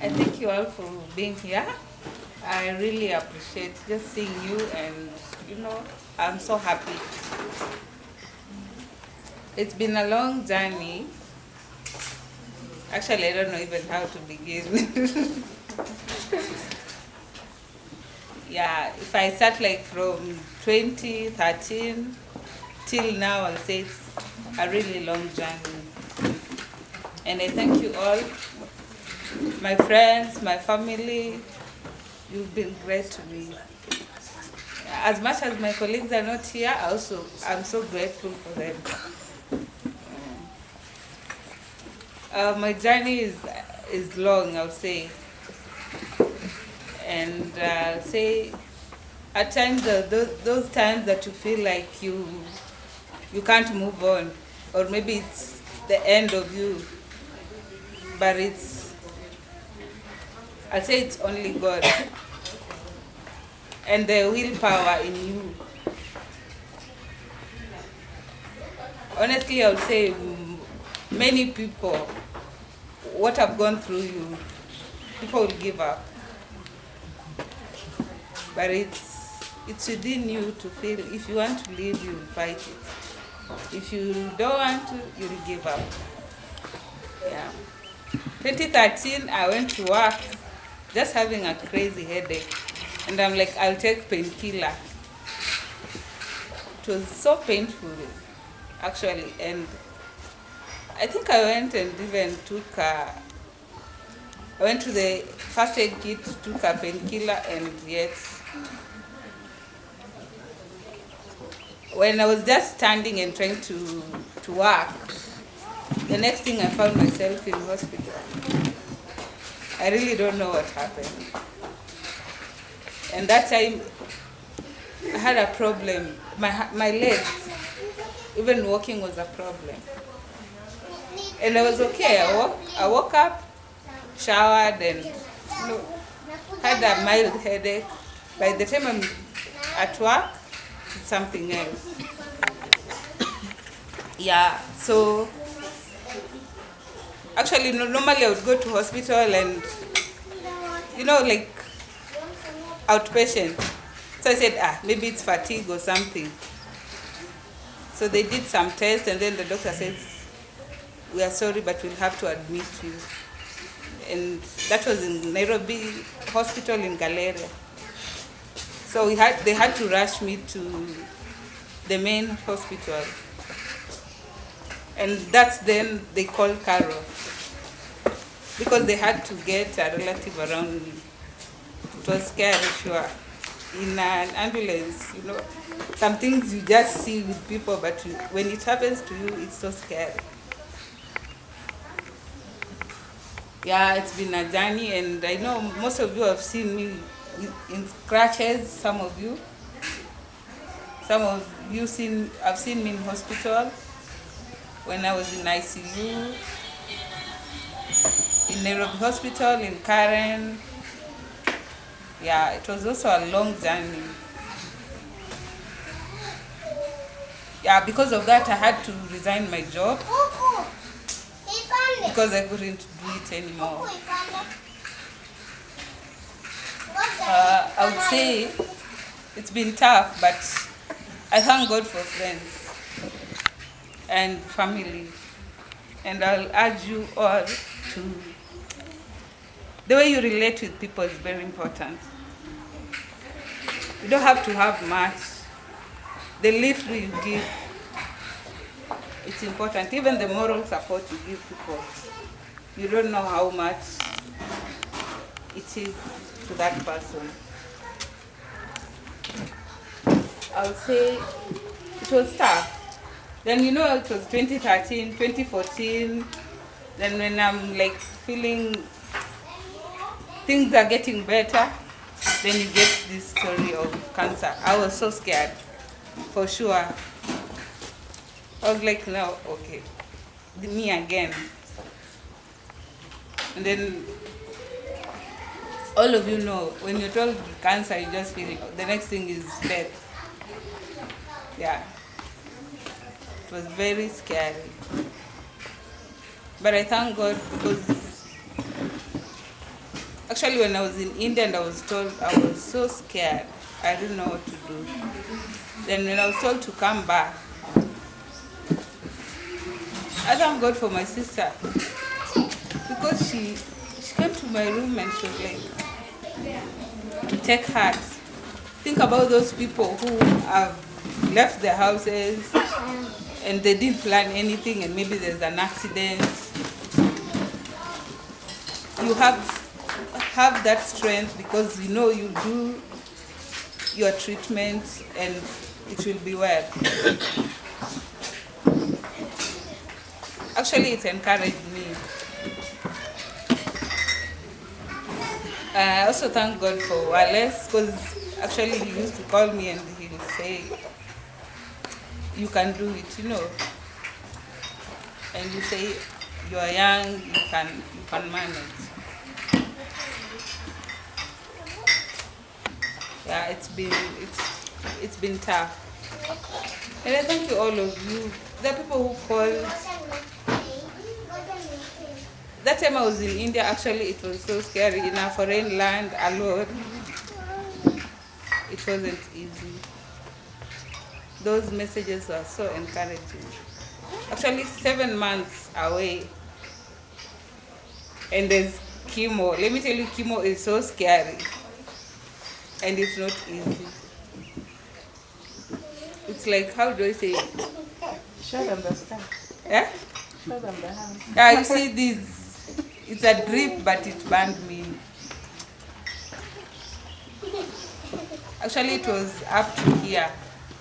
I thank you all for being here. I really appreciate just seeing you, and you know, I'm so happy. It's been a long journey. Actually, I don't know even how to begin. Yeah, if I start like from 2013 till now, I'll say it's a really long journey. And I thank you all, my friends, my family. You've been great to me. As much as my colleagues are not here, I'm so grateful for them. My journey is long, I'll say, and say at times those times that you feel like you can't move on, or maybe it's the end of you, but I'll say it's only God and the willpower in you. Honestly, I would say many people, what I've gone through, people will give up. But it's within you to feel if you want to live, you'll fight it. If you don't want to, you'll give up. Yeah. 2013, I went to work just having a crazy headache. And I'm like, I'll take painkiller. It was so painful, actually. And I think I went and even I went to the first aid kit, took a painkiller, and yet, when I was just standing and trying to work, the next thing I found myself in hospital. I really don't know what happened. And that time, I had a problem. My legs, even walking was a problem. And I was okay. I woke up, showered, and had a mild headache. By the time I'm at work, it's something else. Yeah, so actually, normally I would go to hospital and, like outpatient. So I said, maybe it's fatigue or something. So they did some tests, and then the doctor says, we are sorry, but we'll have to admit you. And that was in Nairobi Hospital in Galleria. So they had to rush me to the main hospital. And that's then they called Carol, because they had to get a relative around me. It was scary, sure. In an ambulance, some things you just see with people, but when it happens to you, it's so scary. Yeah, it's been a journey, and I know most of you have seen me in scratches, some of you. Some of you have seen me in hospital when I was in ICU, in Nairobi Hospital, in Karen. Yeah, it was also a long journey. Yeah, because of that, I had to resign my job because I couldn't do it anymore. I would say it's been tough, but I thank God for friends and family. And I'll urge you all to, the way you relate with people is very important. You don't have to have much. The little you give, it's important. Even the moral support you give people, you don't know how much it is to that person. I would say it was tough. Then it was 2013, 2014. Then when I'm like feeling things are getting better, then you get this story of cancer. I was so scared, for sure. I was like, no, okay, me again. And then all of you know, when you're told cancer, you just feel the next thing is death. Yeah. It was very scary. But I thank God, because Actually, when I was in India and I was told, I was so scared. I didn't know what to do. Then when I was told to come back, I thank God for my sister because she came to my room and she was like, to take heart. Think about those people who have left their houses and they didn't plan anything and maybe there's an accident. You have that strength because you know you do your treatment and it will be well. Actually, it encouraged me. I also thank God for Wallace because actually he used to call me and he would say, you can do it, you know. And you say, you're young, you can manage. Yeah, it's been tough. And I thank you all of you. The people who called. That time I was in India, actually it was so scary. In a foreign land alone, it wasn't easy. Those messages were so encouraging. Actually 7 months away, and there's chemo. Let me tell you, chemo is so scary, and it's not easy. It's like, how do I say it? Show them the stuff. Yeah? Show them the hand. Yeah, you see this. It's a drip, but it burned me. Actually, it was up to here.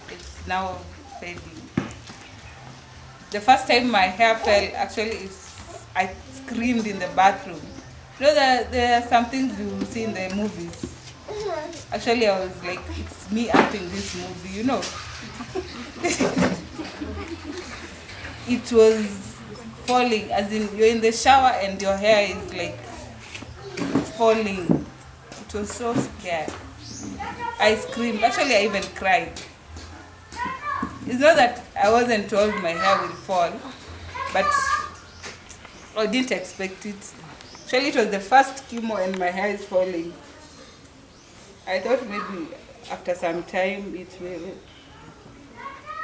It's now fading. The first time my hair fell, actually, I screamed in the bathroom. You know that there are some things you see in the movies. Actually, I was like, it's me acting this movie, you know. It was falling, as in you're in the shower and your hair is like falling. It was so scary. I screamed. Actually, I even cried. It's not that I wasn't told my hair will fall, but I didn't expect it. Actually, it was the first chemo and my hair is falling. I thought maybe after some time it will,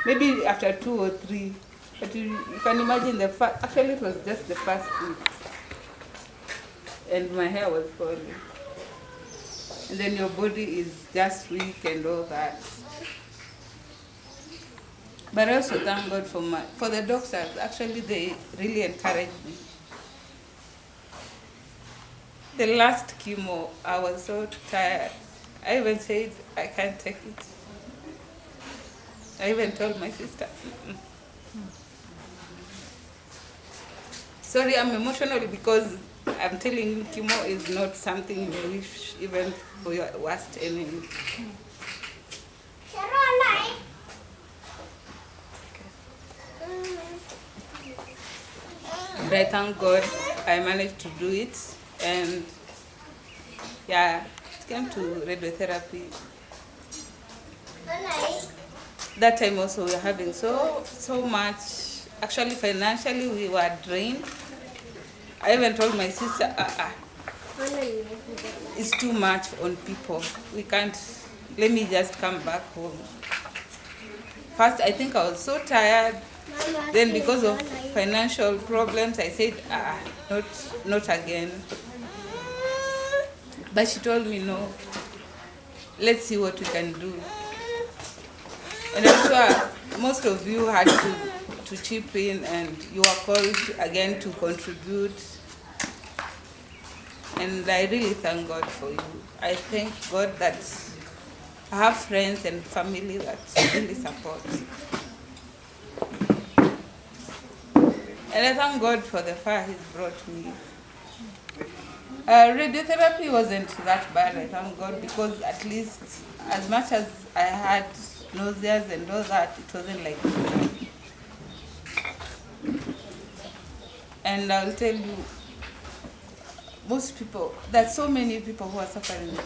maybe after 2 or 3. But you can imagine actually it was just the first week. And my hair was falling. And then your body is just weak and all that. But I also thank God for the doctors. Actually, they really encouraged me. The last chemo, I was so tired. I even said, I can't take it. I even told my sister. Sorry, I'm emotional because I'm telling you, chemo is not something you wish even for your worst enemy. But I thank God I managed to do it, and yeah, it came to radiotherapy. That time also we were having so much. Actually, financially we were drained. I even told my sister, it's too much on people. We can't. Let me just come back home. First, I think I was so tired. Then because of financial problems, I said, not again. But she told me, no, let's see what we can do. And I'm sure most of you had to chip in, and you are called again to contribute. And I really thank God for you. I thank God that I have friends and family that really support. And I thank God for the far He's brought me. Radiotherapy wasn't that bad, I thank God, because at least as much as I had nausea and all that, it wasn't like that. And I'll tell you, most people, there's so many people who are suffering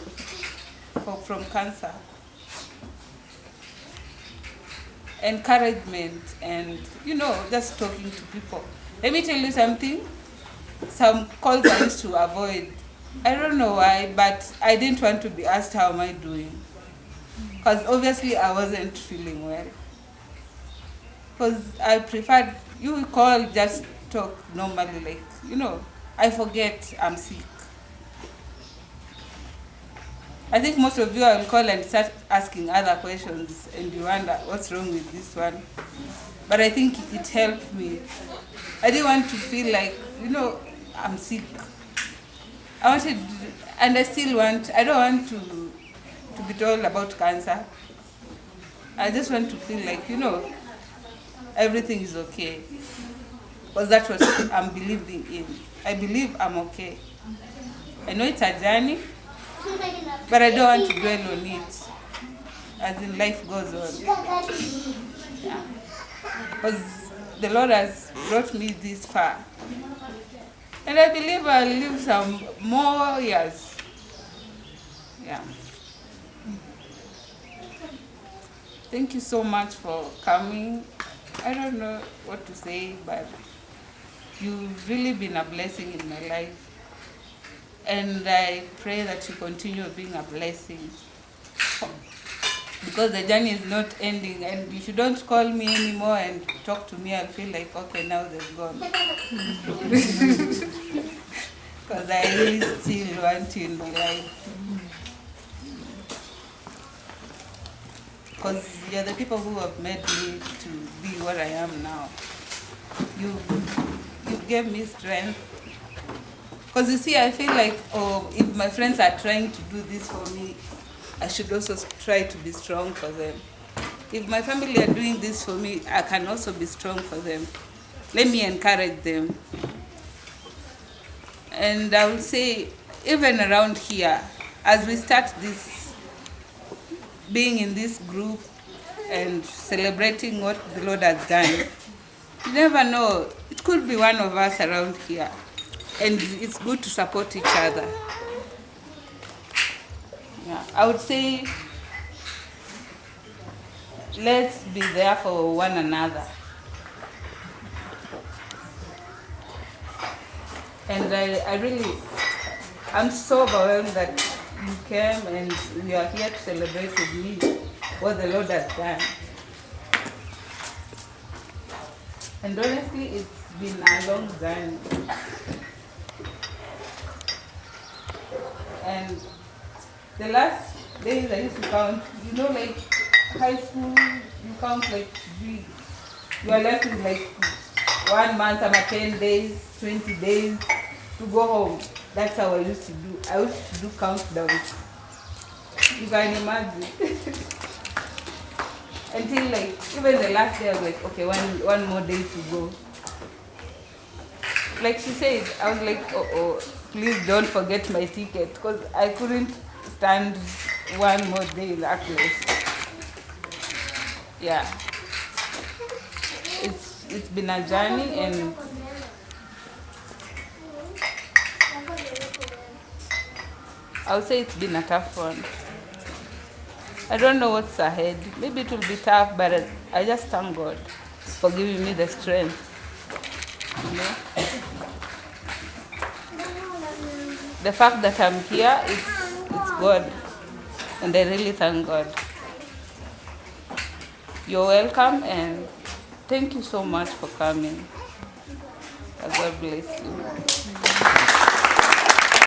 from cancer. Encouragement and, just talking to people. Let me tell you something. Some calls I used to avoid I don't know why, but I didn't want to be asked how am I doing. Because obviously I wasn't feeling well. Because I preferred, you call, just talk normally, like, I forget I'm sick. I think most of you will call and start asking other questions and you wonder what's wrong with this one. But I think it helped me. I didn't want to feel like, I'm sick. I wanted, and I still want, I don't want to be told about cancer. I just want to feel like, everything is okay. Because that's what I'm believing in. I believe I'm okay. I know it's a journey, but I don't want to dwell on it. As in life goes on. Yeah. Because the Lord has brought me this far. And I believe I'll live some more years. Yeah. Thank you so much for coming. I don't know what to say, but you've really been a blessing in my life. And I pray that you continue being a blessing. Because the journey is not ending, and if you don't call me anymore and talk to me, I'll feel like, okay, now they've gone. Because I really still want you in my life. Because you're the people who have made me to be what I am now. You gave me strength. Because you see, I feel like, if my friends are trying to do this for me, I should also try to be strong for them. If my family are doing this for me, I can also be strong for them. Let me encourage them. And I will say, even around here, as we start this, being in this group and celebrating what the Lord has done, you never know, it could be one of us around here. And it's good to support each other. Yeah, I would say, let's be there for one another. And I'm so overwhelmed that you came and you are here to celebrate with me what the Lord has done. And honestly, it's been a long journey. And the last days I used to count, like high school, you count like 3. You are left with like 1 month, about 10 days, 20 days to go home. That's how I used to do. I used to do countdowns. You can imagine. Until like, even the last day I was like, okay, one more day to go. Like she said, I was like, oh, please don't forget my ticket, because I couldn't stand one more day in that place. Yeah. It's been a journey, and I would say it's been a tough one. I don't know what's ahead. Maybe it will be tough, but I just thank God for giving me the strength. The fact that I'm here, it's God, and I really thank God. You're welcome, and thank you so much for coming. God bless you.